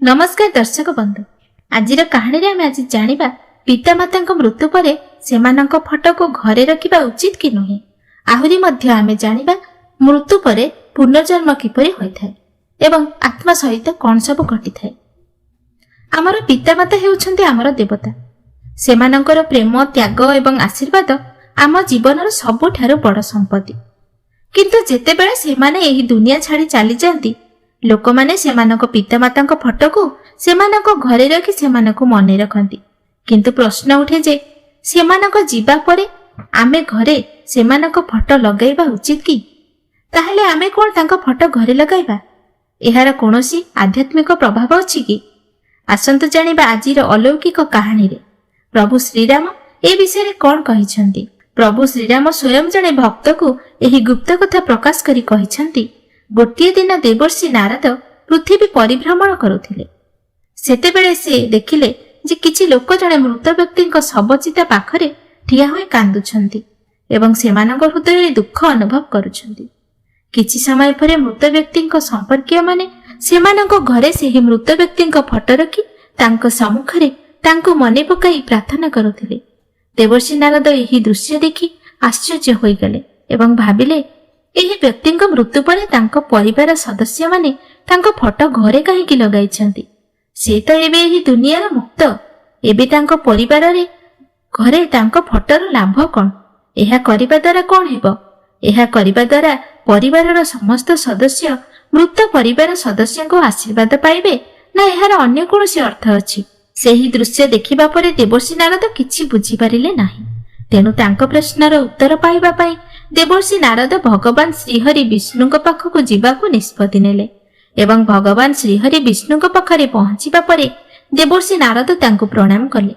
नमस्कार दर्शक बंधु, आज कहानी रे आमे आज जानिबा पितामातांक मृत्यु परे सेमानंक फोटो को घरे रखिबा उचित कि नहे। आहुरी मध्य आमे जानिबा मृत्यु परे पुनर्जन्म किपरि होइथाय एवं आत्मा सहित कोन सब घटिथाय। आमर पितामाता हेउछन्ते आमर देवता। सेमानंकर प्रेम, त्याग एवं आशीर्वाद आम जीवनर सबुठारु बड़ संपत्ति। किंतु जेतेबेले सेमाने एही दुनिया छाड़ी चली जांती, लोक माने सेमानक पितामातांक फोटो को सेमानक घरे रखी सेमानक मने रखंती। किंतु प्रश्न उठे जे सेमानक जीवा परे आमे घरे सेमानक फोटो लगाइबा उचित कि? ताहले आमे कोन तांक फोटो घरे लगाइबा? एहार कोनोसी आध्यात्मिक प्रभाव अछि कि? आसंतु जानिबा आजिर अलौकिक कहानी रे प्रभु श्रीराम ए विषय रे कोन कहिसंती। प्रभु श्रीराम स्वयं जने भक्त को एही गुप्त कथा प्रकाश करी कहिसंती। गोटे दिन देवर्षि नारद पृथ्वी परिभ्रमण करुथिले। सेतेबेले से देखिले जे किछि लोक जने मृत व्यक्तिक शवचिता पाखरे ठिया होई कांदुछंती एवं सेमानक हृदय दुख अनुभव करुछंती। किछि समय परे मृत व्यक्तिक संपर्कीय माने सेमानक घरे सेही मृत व्यक्तिक फोटो रखी तांक सम्मुखरे तांको मने पकाई प्रार्थना करुथिले। देवर्षि नारद एही दृश्य देखि आश्चर्य होई गले एवं भाबिले एही व्यक्तिक मृत्यु परे तांको परिवार सदस्य माने तांको फोटो घरे काहेकि लगाइछंती। से तो एबे एही दुनियार मुक्त। एबे तांको परिवार रे घरे तांको फोटोर लाभ कोन? एहा करिबा द्वारा कोन हेबो? एहा करिबा द्वारा परिवारर समस्त सदस्य मृत परिवार सदस्य को आशीर्वाद पाइबे ना एहार अन्य कोनोसी अर्थ अछि? सेही दृश्य देखिबा परे देवर्षि नारद किछि बुझी पारिले नाही। तेनु तांको प्रश्नर उत्तर पाइबा पई देवर्षि नारद भगवान श्रीहरि विष्णुଙ୍କ पाखକୁ ଯିବାକୁ ନିଷ୍ପତ୍ତି ନେଲେ ଏବଂ ଭଗବାନ ଶ୍ରୀହରି ବିଷ୍ଣୁଙ୍କ ପାଖରେ ପହଞ୍ଚିବା ପରେ ଦେवर्षि ନାରଦ ତାଙ୍କୁ ପ୍ରଣାମ କଲେ।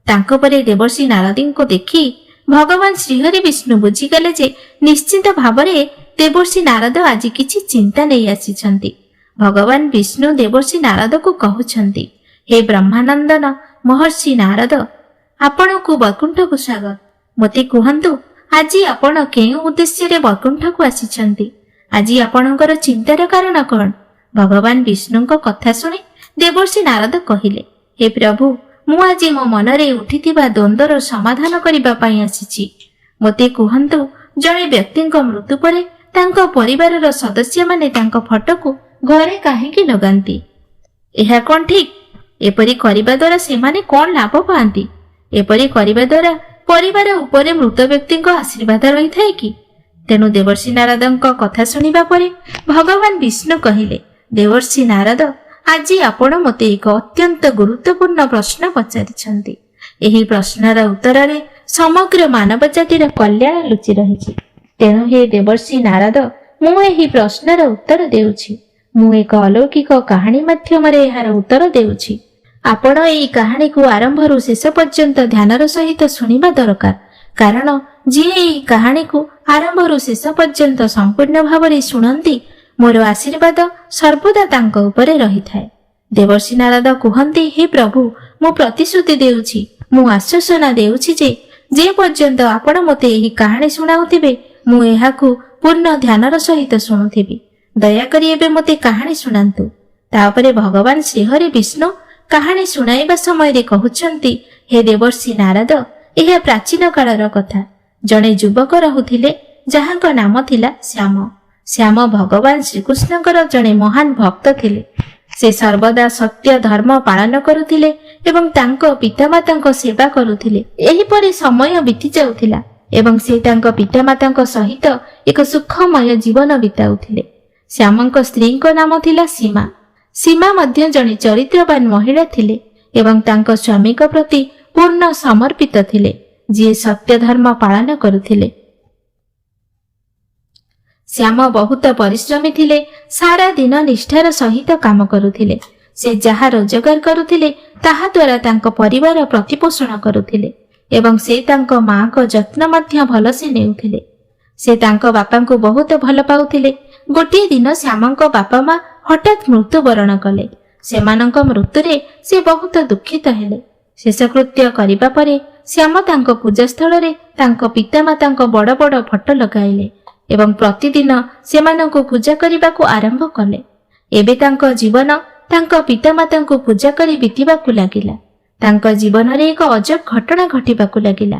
ତାଙ୍କ ପରେ ଦେवर्षि ନାରଦଙ୍କୁ ଦେଖି ଭଗବାନ ଶ୍ରୀହରି ବିଷ୍ଣୁ ବୁଝିଗଲେ ଯେ ନିଶ୍ଚିତ ଭାବରେ ଦେवर्षि ନାରଦ ଆଜି କିଛି ଚିନ୍ତା ନେଇ ଆସିଛନ୍ତି। ଭଗବାନ ବିଷ୍ଣୁ ଦେवर्षि ନାରଦକୁ କହୁଛନ୍ତି, हे ब्रह्मानंदन महर्षि नारद, आपणକୁ ବୈକୁଣ୍ଠକୁ ସ୍ୱାଗତ। ମୋତେ କୁହନ୍ତୁ ଆଜି ଆପଣ କେଉଁ ଉଦ୍ଦେଶ୍ୟରେ ବୈକୁଣ୍ଠକୁ ଆସିଛନ୍ତି? ଆଜି ଆପଣଙ୍କର ଚିନ୍ତାର କାରଣ କ'ଣ? ଭଗବାନ ବିଷ୍ଣୁଙ୍କ କଥା ଶୁଣି ଦେवर्षि ନାରଦ କହିଲେ, हे ପ୍ରଭୁ, ମୁଁ ଆଜି ମୋ ମନରେ ଉଠିଥିବା ଦ୍ୱନ୍ଦ୍ୱର ସମାଧାନ କରିବା ପାଇଁ ଆସିଛି। ମୋତେ କୁହନ୍ତୁ ଜଣେ ବ୍ୟକ୍ତିଙ୍କ ମୃତ୍ୟୁ ପରେ ତାଙ୍କ ପରିବାରର ସଦସ୍ୟମାନେ ତାଙ୍କ ଫଟୋକୁ ଘରେ କାହିଁକି ଲଗାନ୍ତି? ଏହା କ'ଣ ଠିକ୍? एपरी करिबा द्वारा सेमाने कोन लाभ पाआंती? एपरी करिबा द्वारा परिवार उपरे मृत व्यक्ति आशीर्वाद रही थाए कि? तेनु देवर्षि नारदଙ୍କ कथा सुनिबा परे भगवान विष्णु कहिले, देवर्षि नारद, आज आपण मते एक अत्यंत गुरुत्वपूर्ण प्रश्न पचारिछंती। एही प्रश्नर उत्तर रे समग्र मानव जातिर कल्याण लुचि रहिछि। तेनु हे देवर्षि नारद, मु एही प्रश्नर उत्तर देउछि। मु एक अलौकिक कहानी माध्यमरे एहार उत्तर देउछि। आपण एही कहानी को आरंभरू शेष पर्यंत ध्यानर सहित सुनिबा दरकार, कारण जे एही कहानी को आरंभरू शेष पर्यंत संपूर्ण भावरे सुनंती मोर आशीर्वाद सर्वदा तांको उपरे रहिथाय। देवर्षि नारद कुहंती, हे प्रभु, मु प्रतिश्रुति देउछि, मु आश्वासना देउछि जे पर्यंत आपण मते एही कहानी सुनाउथिबे मु एहाकू पूर्ण ध्यानर सहित सुनुथिबि। दयाकरी एबे मते कहानी सुनांतु। तापरे भगवान श्रीहरि विष्णु कहानी सुनाइबा समय रे कहउछंती, हे देवर्षि नारद, यह प्राचीन कालर कथा। जणे युवक रहुथिले जहांक नाम थिला श्याम। श्याम भगवान श्रीकृष्णଙ୍କର जणे महान भक्त थिले। से सर्वदा सत्य धर्म पालन करुथिले एवं तांको पितामातांको सेवा करुथिले। एही परे समय बीती जाउथिला एवं से तांको पितामातांको सहित एक सुखमय जीवन बिताउथिले। श्यामଙ୍କ स्त्रीଙ୍କ नाम थिला सीमा। सीमा मध्य जणे चरित्रवान महिला थिले एवं तांको स्वामीक प्रति पूर्ण समर्पित थिले, जे सत्य धर्म पालन करुथिले। श्याम बहुत परिश्रमी थिले, सारा दिन निष्ठार सहित काम करुथिले। से जहा रोजगार करुथिले ताहा द्वारा तांको परिवार प्रतिपोषण करुथिले एवं से तांको मां को जत्न मध्य भलसे नेउथिले। से तांको बापांको बहुत भल पाउथिले। गोटे दिन श्यामଙ୍କ बापा मां हठात मृत्युवरण कले। सेमानଙ୍କ मृत्युरे से बहुत दुखित हेले। शेषकृत्य करिबा परे श्याम तांको पूजास्थल रे तांको पितामातांको बड़ बड़ फोटो लगाइले एवं प्रतिदिन सेमानଙ୍କୁ पूजा करिबाकू आरंभ कले। एबे तांको जीवन ତାଙ୍କ ପିତାମାତାଙ୍କୁ ପୂଜା କରି ବିତିବାକୁ ଲାଗିଲା। ତାଙ୍କ ଜୀବନରେ ଏକ ଅଜବ ଘଟଣା ଘଟିବାକୁ ଲାଗିଲା।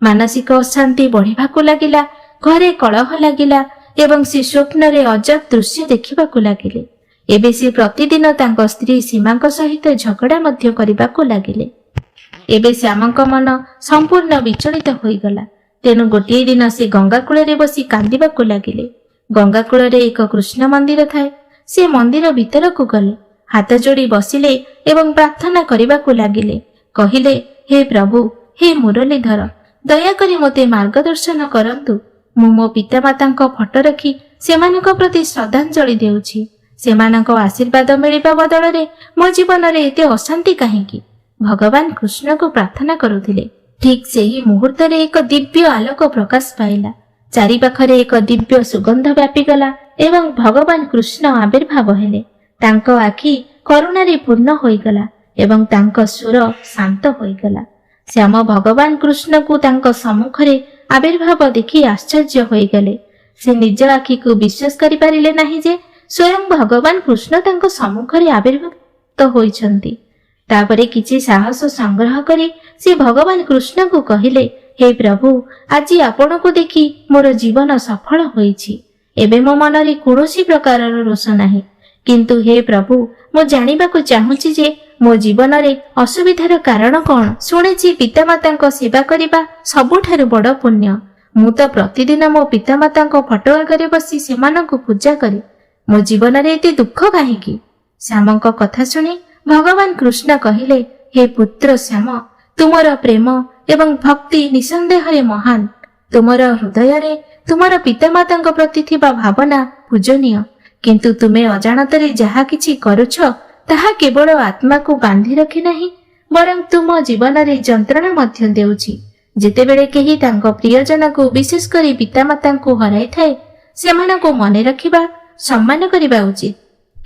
ମାନସିକ ଅଶାନ୍ତି ବଢିବାକୁ ଲାଗିଲା, ଘରେ କଳହ ଲାଗିଲା ଏବଂ ସେ ସ୍ୱପ୍ନରେ ଅଜବ ଦୃଶ୍ୟ ଦେଖିବାକୁ ଲାଗିଲେ। ଏବେ ସେ ପ୍ରତିଦିନ ତାଙ୍କ ସ୍ତ୍ରୀ ସୀମାଙ୍କ ସହିତ ଝଗଡା ମଧ୍ୟ କରିବାକୁ ଲାଗିଲେ। ଏବେ ଶ୍ୟାମଙ୍କ ମନ ସମ୍ପୂର୍ଣ୍ଣ ବିଚଳିତ ହୋଇଗଲା। ତେଣୁ ଗୋଟିଏ ଦିନ ସେ ଗଙ୍ଗା କୂଳରେ ବସି କାନ୍ଦିବାକୁ ଲାଗିଲେ। ଗଙ୍ଗା କୂଳରେ ଏକ କୃଷ୍ଣ ମନ୍ଦିର ଥାଏ। ସେ ମନ୍ଦିର ଭିତରକୁ ଗଲେ, ହାତ ଯୋଡ଼ି ବସିଲେ ଏବଂ ପ୍ରାର୍ଥନା କରିବାକୁ ଲାଗିଲେ। କହିଲେ, ହେ ପ୍ରଭୁ, ହେ ମୁରଲୀଧର, ଦୟାକରି ମୋତେ ମାର୍ଗଦର୍ଶନ କରନ୍ତୁ। ମୁଁ ମୋ ପିତାମାତାଙ୍କ ଫଟୋ ରଖି ସେମାନଙ୍କ ପ୍ରତି ଶ୍ରଦ୍ଧାଞ୍ଜଳି ଦେଉଛି। ସେମାନଙ୍କ ଆଶୀର୍ବାଦ ମିଳିବା ବଦଳରେ ମୋ ଜୀବନରେ ଏତେ ଅଶାନ୍ତି କାହିଁକି? ଭଗବାନ କୃଷ୍ଣଙ୍କୁ ପ୍ରାର୍ଥନା କରୁଥିଲେ। ଠିକ୍ ସେହି ମୁହୂର୍ତ୍ତରେ ଏକ ଦିବ୍ୟ ଆଲୋକ ପ୍ରକାଶ ପାଇଲା। ଚାରିପାଖରେ ଏକ ଦିବ୍ୟ ସୁଗନ୍ଧ ବ୍ୟାପିଗଲା ଏବଂ ଭଗବାନ କୃଷ୍ଣ ଆବିର୍ଭାବ ହେଲେ। ତାଙ୍କ ଆଖି କରୁଣାରେ ପୂର୍ଣ୍ଣ ହୋଇଗଲା ଏବଂ ତାଙ୍କ ସ୍ୱର ଶାନ୍ତ ହୋଇଗଲା। ଶ୍ୟାମ ଭଗବାନ କୃଷ୍ଣଙ୍କୁ ତାଙ୍କ ସମ୍ମୁଖରେ ଆବିର୍ଭାବ ଦେଖି ଆଶ୍ଚର୍ଯ୍ୟ ହୋଇଗଲେ। ସେ ନିଜ ଆଖିକୁ ବିଶ୍ୱାସ କରିପାରିଲେ ନାହିଁ ଯେ ସ୍ୱୟଂ ଭଗବାନ କୃଷ୍ଣ ତାଙ୍କ ସମ୍ମୁଖରେ ଆବିର୍ଭୂତ ହୋଇଛନ୍ତି। ତାପରେ କିଛି ସାହସ ସଂଗ୍ରହ କରି ସେ ଭଗବାନ କୃଷ୍ଣଙ୍କୁ କହିଲେ, ହେ ପ୍ରଭୁ, ଆଜି ଆପଣଙ୍କୁ ଦେଖି ମୋର ଜୀବନ ସଫଳ ହୋଇଛି। ଏବେ ମୋ ମନରେ କୌଣସି ପ୍ରକାରର ରୋଷ ନାହିଁ। କିନ୍ତୁ ହେ ପ୍ରଭୁ, ମୁଁ ଜାଣିବାକୁ ଚାହୁଁଛି ଯେ ମୋ ଜୀବନରେ ଅସୁବିଧାର କାରଣ କ'ଣ? ଶୁଣିଛି ପିତାମାତାଙ୍କ ସେବା କରିବା ସବୁଠାରୁ ବଡ଼ ପୁଣ୍ୟ। ମୁଁ ତ ପ୍ରତିଦିନ ମୋ ପିତାମାତାଙ୍କ ଫଟୋ ଆଗରେ ବସି ସେମାନଙ୍କୁ ପୂଜା କରେ। ମୋ ଜୀବନରେ ଏତେ ଦୁଃଖ କାହିଁକି? ଶ୍ୟାମଙ୍କ କଥା ଶୁଣି ଭଗବାନ କୃଷ୍ଣ କହିଲେ, ହେ ପୁତ୍ର ଶ୍ୟାମ, ତୁମର ପ୍ରେମ ଏବଂ ଭକ୍ତି ନିଃସନ୍ଦେହରେ ମହାନ। ତୁମର ହୃଦୟରେ ତୁମର ପିତାମାତାଙ୍କ ପ୍ରତି ଥିବା ଭାବନା ପୂଜନୀୟ। କିନ୍ତୁ ତୁମେ ଅଜାଣତରେ ଯାହା କିଛି କରୁଛ ତାହା କେବଳ ଆତ୍ମାକୁ ବାନ୍ଧି ରଖି ନାହିଁ, ବରଂ ତୁମ ଜୀବନରେ ଯନ୍ତ୍ରଣା ମଧ୍ୟ ଦେଉଛି। ଯେତେବେଳେ କେହି ତାଙ୍କ ପ୍ରିୟଜନକୁ ବିଶେଷ କରି ପିତାମାତାଙ୍କୁ ହରାଇଥାଏ, ସେମାନଙ୍କୁ ମନେ ରଖିବା, ସମ୍ମାନ କରିବା ଉଚିତ।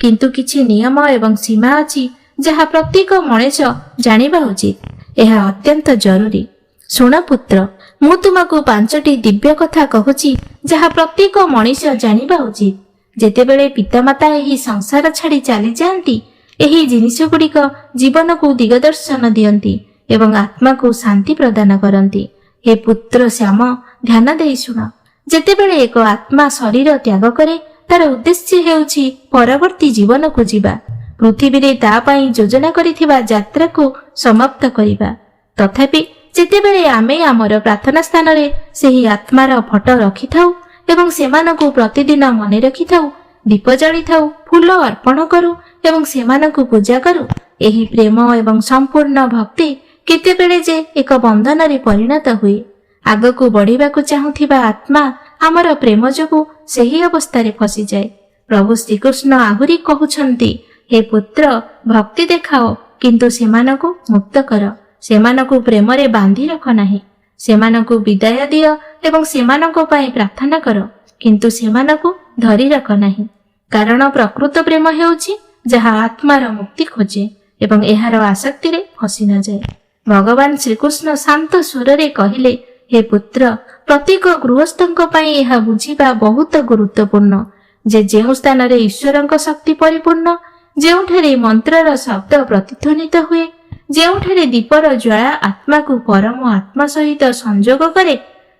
କିନ୍ତୁ କିଛି ନିୟମ ଏବଂ ସୀମା ଅଛି ଯାହା ପ୍ରତ୍ୟେକ ମଣିଷ ଜାଣିବା ଉଚିତ। ଏହା ଅତ୍ୟନ୍ତ ଜରୁରୀ। ଶୁଣ ପୁତ୍ର, ମୁଁ ତୁମକୁ 5ଟି ଦିବ୍ୟ କଥା କହୁଛି ଯାହା ପ୍ରତ୍ୟେକ ମଣିଷ ଜାଣିବା ଉଚିତ। ଯେତେବେଳେ ପିତାମାତା ଏହି ସଂସାର ଛାଡ଼ି ଚାଲିଯାଆନ୍ତି, ଏହି ଜିନିଷଗୁଡ଼ିକ ଜୀବନକୁ ଦିଗଦର୍ଶନ ଦିଅନ୍ତି ଏବଂ ଆତ୍ମାକୁ ଶାନ୍ତି ପ୍ରଦାନ କରନ୍ତି। ହେ ପୁତ୍ର ଶ୍ୟାମ, ଧ୍ୟାନ ଦେଇ ଶୁଣ। ଯେତେବେଳେ ଏକ ଆତ୍ମା ଶରୀର ତ୍ୟାଗ କରେ, ତାର ଉଦ୍ଦେଶ୍ୟ ହେଉଛି ପରବର୍ତ୍ତୀ ଜୀବନକୁ ଯିବା, ପୃଥିବୀରେ ତା ପାଇଁ ଯୋଜନା କରିଥିବା ଯାତ୍ରାକୁ ସମାପ୍ତ କରିବା। ତଥାପି ଯେତେବେଳେ ଆମେ ଆମର ପ୍ରାର୍ଥନା ସ୍ଥାନରେ ସେହି ଆତ୍ମାର ଫଟୋ ରଖିଥାଉ ଏବଂ ସେମାନଙ୍କୁ ପ୍ରତିଦିନ ମନେ ରଖିଥାଉ, ଦୀପ ଜାଳିଥାଉ, ଫୁଲ ଅର୍ପଣ କରୁ ଏବଂ ସେମାନଙ୍କୁ ପୂଜା କରୁ, ଏହି ପ୍ରେମ ଏବଂ ସମ୍ପୂର୍ଣ୍ଣ ଭକ୍ତି କେତେବେଳେ ଯେ ଏକ ବନ୍ଧନରେ ପରିଣତ ହୁଏ। ଆଗକୁ ବଢିବାକୁ ଚାହୁଁଥିବା ଆତ୍ମା ଆମର ପ୍ରେମ ଯୋଗୁଁ ସେହି ଅବସ୍ଥାରେ ଫସିଯାଏ। ପ୍ରଭୁ ଶ୍ରୀକୃଷ୍ଣ ଆହୁରି କହୁଛନ୍ତି, ହେ ପୁତ୍ର, ଭକ୍ତି ଦେଖାଅ କିନ୍ତୁ ସେମାନଙ୍କୁ ମୁକ୍ତ କର। ସେମାନଙ୍କୁ ପ୍ରେମରେ ବାନ୍ଧି ରଖ ନାହିଁ। ସେମାନଙ୍କୁ ବିଦାୟ ଦିଅ ଏବଂ ସେମାନଙ୍କ ପାଇଁ ପ୍ରାର୍ଥନା କର, କିନ୍ତୁ ସେମାନଙ୍କୁ ଧରି ରଖ ନାହିଁ। କାରଣ ପ୍ରକୃତ ପ୍ରେମ ହେଉଛି ଯାହା ଆତ୍ମାର ମୁକ୍ତି ଖୋଜେ ଏବଂ ଏହାର ଆସକ୍ତିରେ ଫସି ନଯାଏ। ଭଗବାନ ଶ୍ରୀକୃଷ୍ଣ ଶାନ୍ତ ସ୍ୱରରେ କହିଲେ, ହେ ପୁତ୍ର, ପ୍ରତ୍ୟେକ ଗୃହସ୍ଥଙ୍କ ପାଇଁ ଏହା ବୁଝିବା ବହୁତ ଗୁରୁତ୍ୱପୂର୍ଣ୍ଣ ଯେ ଯେଉଁ ସ୍ଥାନରେ ଈଶ୍ୱରଙ୍କ ଶକ୍ତି ପରିପୂର୍ଣ୍ଣ, ଯେଉଁଠାରେ ମନ୍ତ୍ରର ଶବ୍ଦ ପ୍ରତିଧ୍ୱନିତ ହୁଏ, ଯେଉଁଠାରେ ଦୀପର ଜ୍ୱାଳା ଆତ୍ମାକୁ ପରମ ଆତ୍ମା ସହିତ ସଂଯୋଗ କରେ,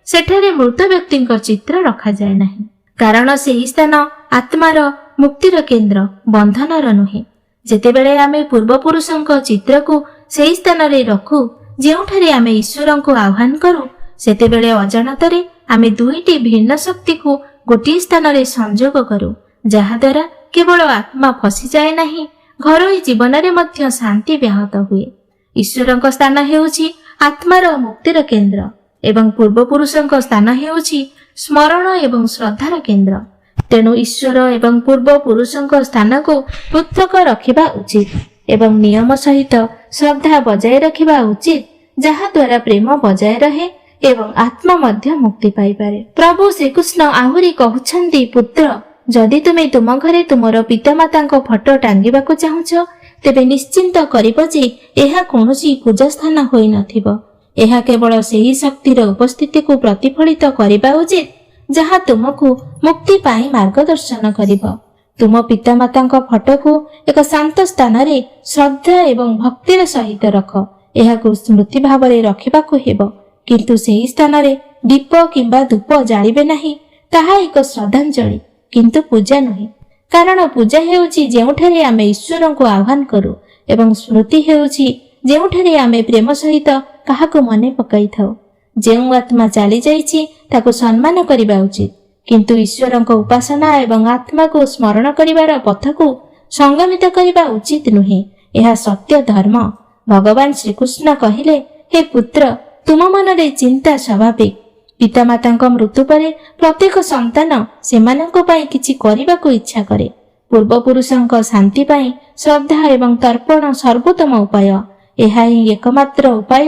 ସେଠାରେ ମୃତ ବ୍ୟକ୍ତିଙ୍କ ଚିତ୍ର ରଖାଯାଏ ନାହିଁ। କାରଣ ସେହି ସ୍ଥାନ ଆତ୍ମାର ମୁକ୍ତିର କେନ୍ଦ୍ର, ବନ୍ଧନର ନୁହେଁ। ଯେତେବେଳେ ଆମେ ପୂର୍ବପୁରୁଷଙ୍କ ଚିତ୍ରକୁ ସେହି ସ୍ଥାନରେ ରଖୁ ଯେଉଁଠାରେ ଆମେ ଈଶ୍ୱରଙ୍କୁ ଆହ୍ୱାନ କରୁ, ସେତେବେଳେ ଅଜାଣତରେ ଆମେ 2ଟି ଭିନ୍ନ ଶକ୍ତିକୁ ଗୋଟିଏ ସ୍ଥାନରେ ସଂଯୋଗ କରୁ, ଯାହାଦ୍ୱାରା କେବଳ ଆତ୍ମା ଫସିଯାଏ ନାହିଁ, ଘରୋଇ ଜୀବନରେ ମଧ୍ୟ ଶାନ୍ତି ବ୍ୟାହତ ହୁଏ। ଈଶ୍ୱରଙ୍କ ସ୍ଥାନ ହେଉଛି ଆତ୍ମାର ମୁକ୍ତିର କେନ୍ଦ୍ର ଏବଂ ପୂର୍ବପୁରୁଷଙ୍କ ସ୍ଥାନ ହେଉଛି ସ୍ମରଣ ଏବଂ ଶ୍ରଦ୍ଧାର କେନ୍ଦ୍ର। ତେଣୁ ଈଶ୍ୱର ଏବଂ ପୂର୍ବପୁରୁଷଙ୍କ ସ୍ଥାନକୁ ପୃଥକ ରଖିବା ଉଚିତ ଏବଂ ନିୟମ ସହିତ ଶ୍ରଦ୍ଧା ବଜାୟ ରଖିବା ଉଚିତ, ଯାହାଦ୍ୱାରା ପ୍ରେମ ବଜାୟ ରହେ ଏବଂ ଆତ୍ମା ମଧ୍ୟ ମୁକ୍ତି ପାଇପାରେ। ପ୍ରଭୁ ଶ୍ରୀକୃଷ୍ଣ ଆହୁରି କହୁଛନ୍ତି, ପୁତ୍ର, ଯଦି ତୁମେ ତୁମ ଘରେ ତୁମର ପିତାମାତାଙ୍କ ଫଟୋ ଟାଙ୍ଗିବାକୁ ଚାହୁଁଛ, ତେବେ ନିଶ୍ଚିନ୍ତ କରିବ ଯେ ଏହା କୌଣସି ପୂଜା ସ୍ଥାନ ହୋଇନଥିବ। ଏହା କେବଳ ସେହି ଶକ୍ତିର ଉପସ୍ଥିତିକୁ ପ୍ରତିଫଳିତ କରିବା ଉଚିତ ଯାହା ତୁମକୁ ମୁକ୍ତି ପାଇଁ ମାର୍ଗଦର୍ଶନ କରିବ। ତୁମ ପିତାମାତାଙ୍କ ଫଟୋକୁ ଏକ ଶାନ୍ତ ସ୍ଥାନରେ ଶ୍ରଦ୍ଧା ଏବଂ ଭକ୍ତିର ସହିତ ରଖ। ଏହାକୁ ସ୍ମୃତି ଭାବରେ ରଖିବାକୁ ହେବ, କିନ୍ତୁ ସେହି ସ୍ଥାନରେ ଦୀପ କିମ୍ବା ଧୂପ ଜାଳିବେ ନାହିଁ। ତାହା ଏକ ଶ୍ରଦ୍ଧାଞ୍ଜଳି, କିନ୍ତୁ ପୂଜା ନୁହେଁ। କାରଣ ପୂଜା ହେଉଛି ଯେଉଁଠାରେ ଆମେ ଈଶ୍ୱରଙ୍କୁ ଆହ୍ୱାନ କରୁ ଏବଂ ସ୍ମୃତି ହେଉଛି ଯେଉଁଠାରେ ଆମେ ପ୍ରେମ ସହିତ କାହାକୁ ମନେ ପକାଇଥାଉ। ଯେଉଁ ଆତ୍ମା ଚାଲିଯାଇଛି ତାକୁ ସମ୍ମାନ କରିବା ଉଚିତ, କିନ୍ତୁ ଈଶ୍ୱରଙ୍କ ଉପାସନା ଏବଂ ଆତ୍ମାକୁ ସ୍ମରଣ କରିବାର ପଥକୁ ସଂଗମିତ କରିବା ଉଚିତ ନୁହେଁ। ଏହା ସତ୍ୟ ଧର୍ମ। ଭଗବାନ ଶ୍ରୀକୃଷ୍ଣ କହିଲେ, ହେ ପୁତ୍ର, ତୁମ ମନରେ ଚିନ୍ତା ସ୍ୱାଭାବିକ। ପିତାମାତାଙ୍କ ମୃତ୍ୟୁ ପରେ ପ୍ରତ୍ୟେକ ସନ୍ତାନ ସେମାନଙ୍କ ପାଇଁ କିଛି କରିବାକୁ ଇଚ୍ଛା କରେ। ପୂର୍ବପୁରୁଷଙ୍କ ଶାନ୍ତି ପାଇଁ ଶ୍ରଦ୍ଧା ଏବଂ ତର୍ପଣ ସର୍ବୋତ୍ତମ ଉପାୟ। ଏହା ହିଁ ଏକମାତ୍ର ଉପାୟ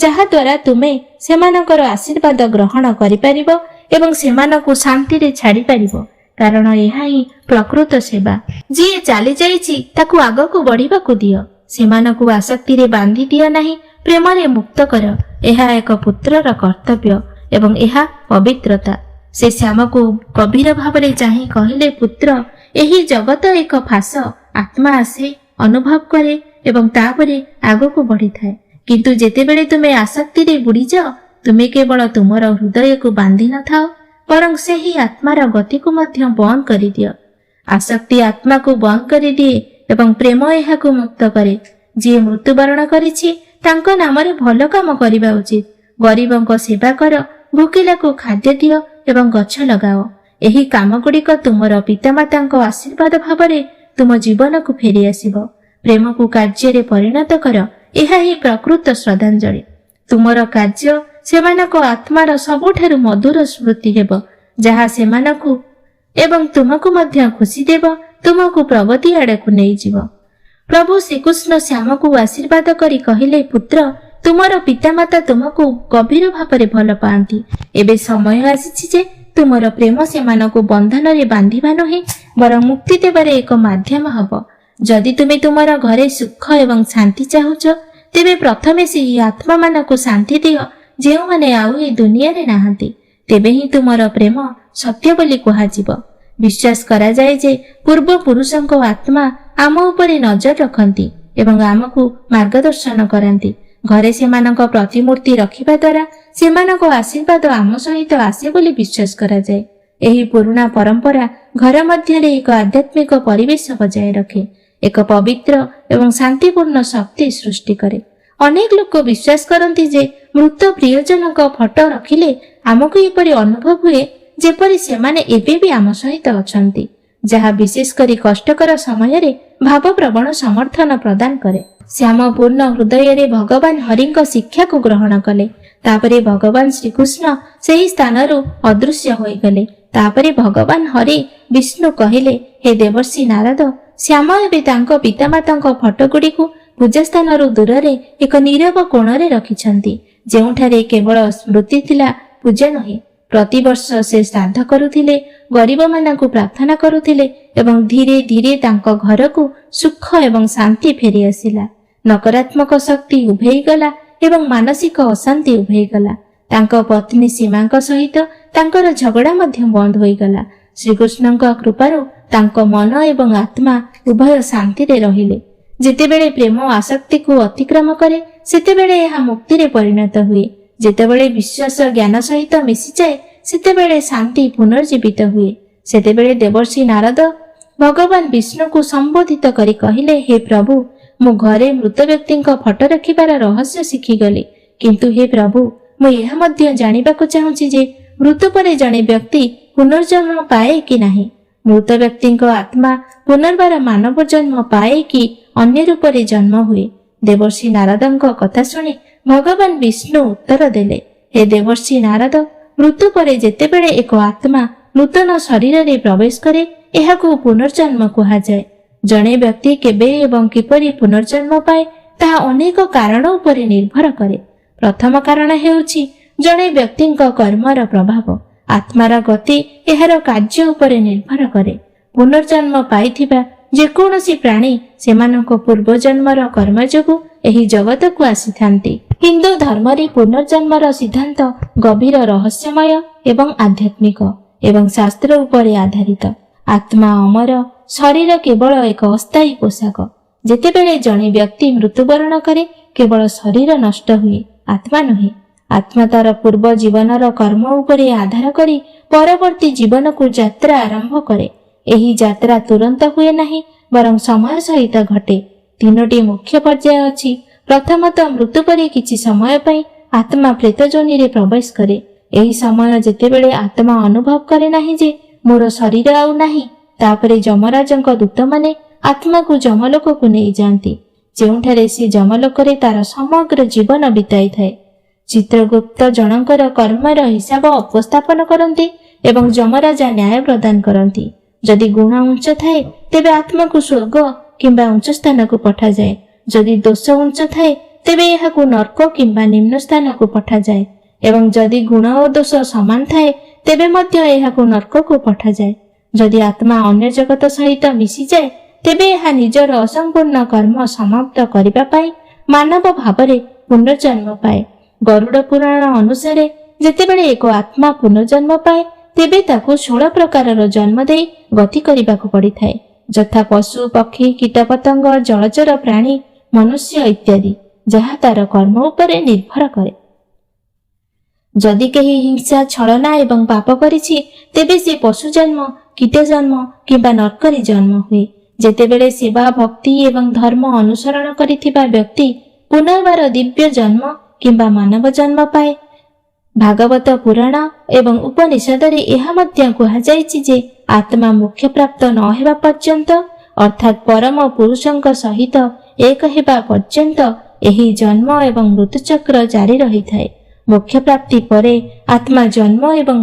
ଯାହାଦ୍ୱାରା ତୁମେ ସେମାନଙ୍କର ଆଶୀର୍ବାଦ ଗ୍ରହଣ କରିପାରିବ ଏବଂ ସେମାନଙ୍କୁ ଶାନ୍ତିରେ ଛାଡ଼ିପାରିବ, କାରଣ ଏହା ହିଁ ପ୍ରକୃତ ସେବା। ଯିଏ ଚାଲିଯାଇଛି ତାକୁ ଆଗକୁ ବଢିବାକୁ ଦିଅ। ସେମାନଙ୍କୁ ଆସକ୍ତିରେ ବାନ୍ଧି ଦିଅ ନାହିଁ, ପ୍ରେମରେ ମୁକ୍ତ କର। ଏହା ଏକ ପୁତ୍ରର କର୍ତ୍ତବ୍ୟ ଏବଂ ଏହା ପବିତ୍ରତା। ସେ ଶ୍ୟାମକୁ ଗଭୀର ଭାବରେ ଚାହିଁ କହିଲେ, ପୁତ୍ର, ଏହି ଜଗତ ଏକ ଫାଶ। ଆତ୍ମା ଆସେ, ଅନୁଭବ କରେ ଏବଂ ତାପରେ ଆଗକୁ ବଢିଥାଏ। କିନ୍ତୁ ଯେତେବେଳେ ତୁମେ ଆସକ୍ତିରେ ବୁଡ଼ିଯାଅ, ତୁମେ କେବଳ ତୁମର ହୃଦୟକୁ ବାନ୍ଧି ନଥାଅ, ବରଂ ସେହି ଆତ୍ମାର ଗତିକୁ ମଧ୍ୟ ବନ୍ଦ କରିଦିଅ। ଆସକ୍ତି ଆତ୍ମାକୁ ବନ୍ଦ କରିଦିଏ ଏବଂ ପ୍ରେମ ଏହାକୁ ମୁକ୍ତ କରେ। ଯିଏ ମୃତ୍ୟୁବରଣ କରିଛି ତାଙ୍କ ନାମରେ ଭଲ କାମ କରିବା ଉଚିତ। ଗରିବଙ୍କ ସେବା କର, ଭୋକିଲାକୁ ଖାଦ୍ୟ ଦିଅ ଏବଂ ଗଛ ଲଗାଅ। ଏହି କାମଗୁଡ଼ିକ ତୁମର ପିତାମାତାଙ୍କ ଆଶୀର୍ବାଦ ଭାବରେ ତୁମ ଜୀବନକୁ ଫେରିଆସିବ। ପ୍ରେମକୁ କାର୍ଯ୍ୟରେ ପରିଣତ କର। ଏହା ହିଁ ପ୍ରକୃତ ଶ୍ରଦ୍ଧାଞ୍ଜଳି। ତୁମର କାର୍ଯ୍ୟ ସେମାନଙ୍କ ଆତ୍ମାର ସବୁଠାରୁ ମଧୁର ସ୍ମୃତି ହେବ, ଯାହା ସେମାନଙ୍କୁ ଏବଂ ତୁମକୁ ମଧ୍ୟ ଖୁସି ଦେବ, ତୁମକୁ ପ୍ରଗତି ଆଡ଼କୁ ନେଇଯିବ। ପ୍ରଭୁ ଶ୍ରୀକୃଷ୍ଣ ଶ୍ୟାମକୁ ଆଶୀର୍ବାଦ କରି କହିଲେ, ପୁତ୍ର, ତୁମର ପିତାମାତା ତୁମକୁ ଗଭୀର ଭାବରେ ଭଲ ପାଆନ୍ତି। ଏବେ ସମୟ ଆସିଛି ଯେ ତୁମର ପ୍ରେମ ସେମାନଙ୍କୁ ବନ୍ଧନରେ ବାନ୍ଧିବା ନୁହେଁ, ବରଂ ମୁକ୍ତି ଦେବାରେ ଏକ ମାଧ୍ୟମ ହେବ। ଯଦି ତୁମେ ତୁମର ଘରେ ସୁଖ ଏବଂ ଶାନ୍ତି ଚାହୁଁଛ, ତେବେ ପ୍ରଥମେ ସେହି ଆତ୍ମାମାନଙ୍କୁ ଶାନ୍ତି ଦିଅ ଯେଉଁମାନେ ଆଉ ଏ ଦୁନିଆରେ ନାହାନ୍ତି। ତେବେ ହିଁ ତୁମର ପ୍ରେମ ସତ୍ୟ ବୋଲି କୁହାଯିବ। ବିଶ୍ୱାସ କରାଯାଏ ଯେ ପୂର୍ବପୁରୁଷଙ୍କ ଆତ୍ମା ଆମ ଉପରେ ନଜର ରଖନ୍ତି ଏବଂ ଆମକୁ ମାର୍ଗଦର୍ଶନ କରନ୍ତି। ଘରେ ସେମାନଙ୍କ ପ୍ରତିମୂର୍ତ୍ତି ରଖିବା ଦ୍ୱାରା ସେମାନଙ୍କ ଆଶୀର୍ବାଦ ଆମ ସହିତ ଆସେ ବୋଲି ବିଶ୍ୱାସ କରାଯାଏ। ଏହି ପୁରୁଣା ପରମ୍ପରା ଘର ମଧ୍ୟରେ ଏକ ଆଧ୍ୟାତ୍ମିକ ପରିବେଶ ବଜାୟ ରଖେ, ଏକ ପବିତ୍ର ଏବଂ ଶାନ୍ତିପୂର୍ଣ୍ଣ ଶକ୍ତି ସୃଷ୍ଟି କରେ। ଅନେକ ଲୋକ ବିଶ୍ୱାସ କରନ୍ତି ଯେ ମୃତ ପ୍ରିୟଜନଙ୍କ ଫଟୋ ରଖିଲେ ଆମକୁ ଏପରି ଅନୁଭବ ହୁଏ ଯେପରି ସେମାନେ ଏବେ ବି ଆମ ସହିତ ଅଛନ୍ତି, ଯାହା ବିଶେଷ କରି କଷ୍ଟକର ସମୟରେ ଭାବପ୍ରବଣ ସମର୍ଥନ ପ୍ରଦାନ କରେ। ଶ୍ୟାମ ପୂର୍ଣ୍ଣ ହୃଦୟରେ ଭଗବାନ ହରିଙ୍କ ଶିକ୍ଷାକୁ ଗ୍ରହଣ କଲେ। ତାପରେ ଭଗବାନ ଶ୍ରୀକୃଷ୍ଣ ସେହି ସ୍ଥାନରୁ ଅଦୃଶ୍ୟ ହୋଇଗଲେ। ତାପରେ ଭଗବାନ ହରି ବିଷ୍ଣୁ କହିଲେ, ହେ ଦେବର୍ଷି ନାରଦ, ଶ୍ୟାମ ଏବେ ତାଙ୍କ ପିତାମାତାଙ୍କ ଫଟୋଗୁଡ଼ିକୁ ପୂଜାସ୍ଥାନରୁ ଦୂରରେ ଏକ ନୀରବ କୋଣରେ ରଖିଛନ୍ତି, ଯେଉଁଠାରେ କେବଳ ସ୍ମୃତି ଥିଲା, ପୂଜା ନୁହେଁ। ପ୍ରତିବର୍ଷ ସେ ଶ୍ରାଦ୍ଧ କରୁଥିଲେ, ଗରିବମାନଙ୍କୁ ପ୍ରାର୍ଥନା କରୁଥିଲେ ଏବଂ ଧୀରେ ଧୀରେ ତାଙ୍କ ଘରକୁ ସୁଖ ଏବଂ ଶାନ୍ତି ଫେରି ଆସିଲା। ନକାରାତ୍ମକ ଶକ୍ତି ଉଭେଇଗଲା ଏବଂ ମାନସିକ ଅଶାନ୍ତି ଉଭେଇଗଲା। ତାଙ୍କ ପତ୍ନୀ ସୀମାଙ୍କ ସହିତ ତାଙ୍କର ଝଗଡ଼ା ମଧ୍ୟ ବନ୍ଦ ହୋଇଗଲା। ଶ୍ରୀକୃଷ୍ଣଙ୍କ କୃପାରୁ ତାଙ୍କ ମନ ଏବଂ ଆତ୍ମା ଉଭୟ ଶାନ୍ତିରେ ରହିଲେ। ଯେତେବେଳେ ପ୍ରେମ ଆସକ୍ତିକୁ ଅତିକ୍ରମ କରେ, ସେତେବେଳେ ଏହା ମୁକ୍ତିରେ ପରିଣତ ହୁଏ। ଯେତେବେଳେ ବିଶ୍ୱାସ ଜ୍ଞାନ ସହିତ ମିଶିଯାଏ, ସେତେବେଳେ ଶାନ୍ତି ପୁନର୍ଜୀବିତ ହୁଏ। ସେତେବେଳେ ଦେବର୍ଷି ନାରଦ ଭଗବାନ ବିଷ୍ଣୁଙ୍କୁ ସମ୍ବୋଧିତ କରି କହିଲେ, ହେ ପ୍ରଭୁ, ମୁଁ ଘରେ ମୃତ ବ୍ୟକ୍ତିଙ୍କ ଫଟୋ ରଖିବାର ରହସ୍ୟ ଶିଖିଗଲି। କିନ୍ତୁ ହେ ପ୍ରଭୁ, ମୁଁ ଏହା ମଧ୍ୟ ଜାଣିବାକୁ ଚାହୁଁଛି ଯେ ମୃତ୍ୟୁ ପରେ ଜଣେ ବ୍ୟକ୍ତି ପୁନର୍ଜନ୍ମ ପାଏ କି ନାହିଁ। ମୃତ ବ୍ୟକ୍ତିଙ୍କ ଆତ୍ମା ପୁନର୍ବାର ମାନବ ଜନ୍ମ ପାଏ କି ଅନ୍ୟ ରୂପରେ ଜନ୍ମ ହୁଏ? ଦେବର୍ଷି ନାରଦଙ୍କ କଥା ଶୁଣି ଭଗବାନ ବିଷ୍ଣୁ ଉତ୍ତର ଦେଲେ, ହେ ଦେବର୍ଷି ନାରଦ, ମୃତ୍ୟୁ ପରେ ଯେତେବେଳେ ଏକ ଆତ୍ମା ନୂତନ ଶରୀରରେ ପ୍ରବେଶ କରେ, ଏହାକୁ ପୁନର୍ଜନ୍ମ କୁହାଯାଏ। ଜଣେ ବ୍ୟକ୍ତି କେବେ ଏବଂ କିପରି ପୁନର୍ଜନ୍ମ ପାଏ ତାହା ଅନେକ କାରଣ ଉପରେ ନିର୍ଭର କରେ। ପ୍ରଥମ କାରଣ ହେଉଛି ଜଣେ ବ୍ୟକ୍ତିଙ୍କ କର୍ମର ପ୍ରଭାବ। ଆତ୍ମାର ଗତି ଏହାର କାର୍ଯ୍ୟ ଉପରେ ନିର୍ଭର କରେ। ପୁନର୍ଜନ୍ମ ପାଇଥିବା ଯେକୌଣସି ପ୍ରାଣୀ ସେମାନଙ୍କ ପୂର୍ବଜନ୍ମର କର୍ମ ଯୋଗୁଁ ଏହି ଜଗତକୁ ଆସିଥାନ୍ତି। ହିନ୍ଦୁ ଧର୍ମରେ ପୁନର୍ଜନ୍ମର ସିଦ୍ଧାନ୍ତ ଗଭୀର ରହସ୍ୟମୟ ଏବଂ ଆଧ୍ୟାତ୍ମିକ ଏବଂ ଶାସ୍ତ୍ର ଉପରେ ଆଧାରିତ। ଆତ୍ମା ଅମର ଶରୀର କେବଳ ଏକ ଅସ୍ଥାୟୀ ପୋଷାକ। ଯେତେବେଳେ ଜଣେ ବ୍ୟକ୍ତି ମୃତ୍ୟୁବରଣ କରେ କେବଳ ଶରୀର ନଷ୍ଟ ହୁଏ, ଆତ୍ମା ନୁହେଁ। ଆତ୍ମା ତାର ପୂର୍ବ ଜୀବନର କର୍ମ ଉପରେ ଆଧାର କରି ପରବର୍ତ୍ତୀ ଜୀବନକୁ ଯାତ୍ରା ଆରମ୍ଭ କରେ। ଏହି ଯାତ୍ରା ତୁରନ୍ତ ହୁଏ ନାହିଁ, ବରଂ ସମୟ ସହିତ ଘଟେ। ତିନୋଟି ମୁଖ୍ୟ ପର୍ଯ୍ୟାୟ ଅଛି। ପ୍ରଥମତଃ ମୃତ୍ୟୁ ପରେ କିଛି ସମୟ ପାଇଁ ଆତ୍ମା ପ୍ରେତ ଯୋନିରେ ପ୍ରବେଶ କରେ। ଏହି ସମୟ ଯେତେବେଳେ ଆତ୍ମା ଅନୁଭବ କରେ ନାହିଁ ଯେ ମୋର ଶରୀର ଆଉ ନାହିଁ, ତାପରେ ଯମରାଜଙ୍କ ଦୂତମାନେ ଆତ୍ମାକୁ ଯମଲୋକକୁ ନେଇଯାଆନ୍ତି, ଯେଉଁଠାରେ ସେ ଯମଲୋକରେ ତାର ସମଗ୍ର ଜୀବନ ବିତାଇଥାଏ। ଚିତ୍ରଗୁପ୍ତ ଜଣଙ୍କର କର୍ମର ହିସାବ ଉପସ୍ଥାପନ କରନ୍ତି ଏବଂ ଯମରାଜା ନ୍ୟାୟ ପ୍ରଦାନ କରନ୍ତି। ଯଦି ଗୁଣ ଉଚ୍ଚ ଥାଏ ତେବେ ଆତ୍ମାକୁ ସ୍ୱର୍ଗ କିମ୍ବା ଉଚ୍ଚ ସ୍ଥାନକୁ ପଠାଯାଏ। ଯଦି ଦୋଷ ଉଚ୍ଚ ଥାଏ ତେବେ ଏହାକୁ ନର୍କ କିମ୍ବା ନିମ୍ନ ସ୍ଥାନକୁ ପଠାଯାଏ ଏବଂ ଯଦି ଗୁଣ ଓ ଦୋଷ ସମାନ ଥାଏ ତେବେ ମଧ୍ୟ ଏହାକୁ ନର୍କକୁ ପଠାଯାଏ। ଯଦି ଆତ୍ମା ଅନ୍ୟ ଜଗତ ସହିତ ମିଶିଯାଏ ତେବେ ଏହା ନିଜର ଅସମ୍ପୂର୍ଣ୍ଣ କର୍ମ ସମାପ୍ତ କରିବା ପାଇଁ ମାନବ ଭାବରେ ପୁନର୍ଜନ୍ମ ପାଏ। ଗରୁଡ଼ ପୁରାଣ ଅନୁସାରେ ଯେତେବେଳେ ଏକ ଆତ୍ମା ପୁନର୍ଜନ୍ମ ପାଏ ତେବେ ତାକୁ 16 ପ୍ରକାରର ଜନ୍ମ ଦେଇ ଗତି କରିବାକୁ ପଡ଼ିଥାଏ, ଯଥା ପଶୁ, ପକ୍ଷୀ, କୀଟପତଙ୍ଗ, ଜଳଚର ପ୍ରାଣୀ, ମନୁଷ୍ୟ ଇତ୍ୟାଦି, ଯାହା ତାର କର୍ମ ଉପରେ ନିର୍ଭର କରେ। ଯଦି କେହି ହିଂସା, ଛଳନା ଏବଂ ପାପ କରିଛି ତେବେ ସେ ପଶୁ ଜନ୍ମ, କୀଟ ଜନ୍ମ କିମ୍ବା ନର୍କରେ ଜନ୍ମ ହୁଏ। ଯେତେବେଳେ ସେବା, ଭକ୍ତି ଏବଂ ଧର୍ମ ଅନୁସରଣ କରିଥିବା ବ୍ୟକ୍ତି ପୁନର୍ବାର ଦିବ୍ୟ ଜନ୍ମ କିମ୍ବା ମାନବ ଜନ୍ମ ପାଏ। ଭାଗବତ ପୁରାଣ ଏବଂ ଉପନିଷଦରେ ଏହା ମଧ୍ୟ କୁହାଯାଇଛି ଯେ ଆତ୍ମା ମୋକ୍ଷ ପ୍ରାପ୍ତ ନ ହେବା ପର୍ଯ୍ୟନ୍ତ, ଅର୍ଥାତ୍ ପରମ ପୁରୁଷଙ୍କ ସହିତ ଏକ ହେବା ପର୍ଯ୍ୟନ୍ତ ଏହି ଜନ୍ମ ଏବଂ ମୃତ୍ୟୁଚକ୍ର ଜାରି ରହିଥାଏ। ମୋକ୍ଷ ପ୍ରାପ୍ତି ପରେ ଆତ୍ମା ଜନ୍ମ ଏବଂ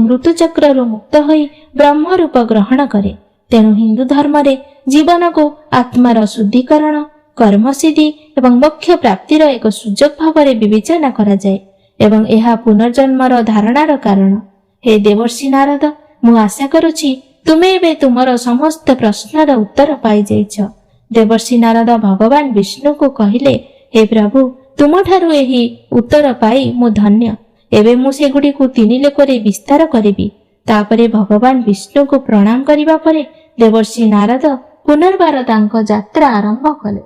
ମୃତ୍ୟୁଚକ୍ରରୁ ମୁକ୍ତ ହୋଇ ବ୍ରହ୍ମ ରୂପ ଗ୍ରହଣ କରେ। ତେଣୁ ହିନ୍ଦୁ ଧର୍ମରେ ଜୀବନକୁ ଆତ୍ମାର ଶୁଦ୍ଧିକରଣ, କର୍ମସିଦ୍ଧି ଏବଂ ମୋକ୍ଷ ପ୍ରାପ୍ତିର ଏକ ସୁଯୋଗ ଭାବରେ ବିବେଚନା କରାଯାଏ ଏବଂ ଏହା ପୁନର୍ଜନ୍ମର ଧାରଣାର କାରଣ। ହେ ଦେବର୍ଷି ନାରଦ, ମୁଁ ଆଶା କରୁଛି ତୁମେ ଏବେ ତୁମର ସମସ୍ତ ପ୍ରଶ୍ନର ଉତ୍ତର ପାଇଯାଇଛ। ଦେବର୍ଷି ନାରଦ ଭଗବାନ ବିଷ୍ଣୁଙ୍କୁ କହିଲେ, ହେ ପ୍ରଭୁ, ତୁମଠାରୁ ଏହି ଉତ୍ତର ପାଇ ମୁଁ ଧନ୍ୟ। ଏବେ ମୁଁ ସେଗୁଡ଼ିକୁ 3 ଲୋକରେ ବିସ୍ତାର କରିବି। ତାପରେ ଭଗବାନ ବିଷ୍ଣୁଙ୍କୁ ପ୍ରଣାମ କରିବା ପରେ ଦେବର୍ଷି ନାରଦ ପୁନର୍ବାର ତାଙ୍କ ଯାତ୍ରା ଆରମ୍ଭ କଲେ।